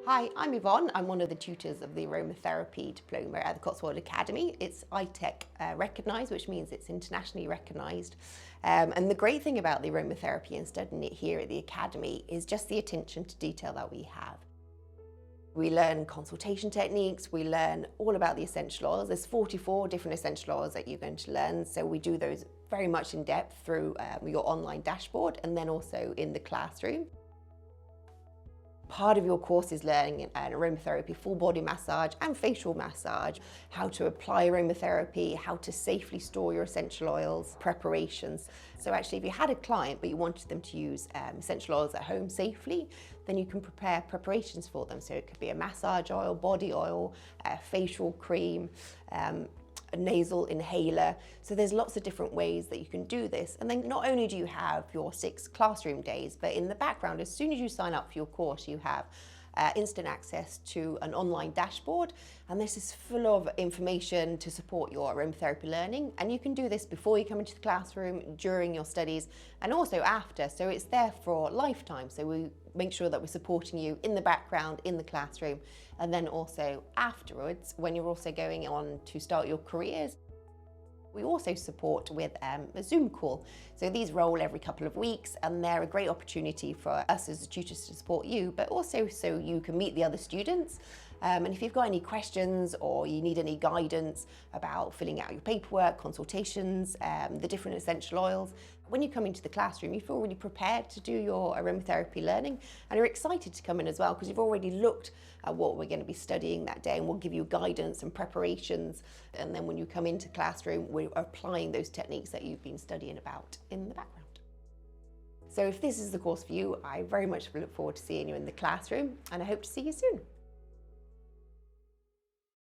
Hi, I'm Yvonne. I'm one of the tutors of the Aromatherapy Diploma at the Cotswold Academy. It's iTEC recognised, which means it's internationally recognised. And the great thing about the aromatherapy and studying it here at the Academy is just the attention to detail that we have. We learn consultation techniques, we learn all about the essential oils. There's 44 different essential oils that you're going to learn, so we do those very much in depth through your online dashboard and then also in the classroom. Part of your course is learning an aromatherapy, full body massage and facial massage, how to apply aromatherapy, how to safely store your essential oils, preparations. So actually if you had a client but you wanted them to use essential oils at home safely, then you can prepare preparations for them. So it could be a massage oil, body oil, facial cream, a nasal inhaler. So there's lots of different ways that you can do this. And then not only do you have your 6 classroom days, but in the background, as soon as you sign up for your course, you have instant access to an online dashboard. And this is full of information to support your aromatherapy learning. And you can do this before you come into the classroom, during your studies, and also after. So it's there for lifetime. So we make sure that we're supporting you in the background, in the classroom, and then also afterwards, when you're also going on to start your careers. We also support with a Zoom call. So these roll every couple of weeks and they're a great opportunity for us as tutors to support you, but also so you can meet the other students. And if you've got any questions or you need any guidance about filling out your paperwork, consultations, the different essential oils, when you come into the classroom, you feel really prepared to do your aromatherapy learning and you're excited to come in as well because you've already looked at what we're going to be studying that day and we'll give you guidance and preparations. And then when you come into classroom, we're applying those techniques that you've been studying about in the background. So if this is the course for you, I very much look forward to seeing you in the classroom and I hope to see you soon.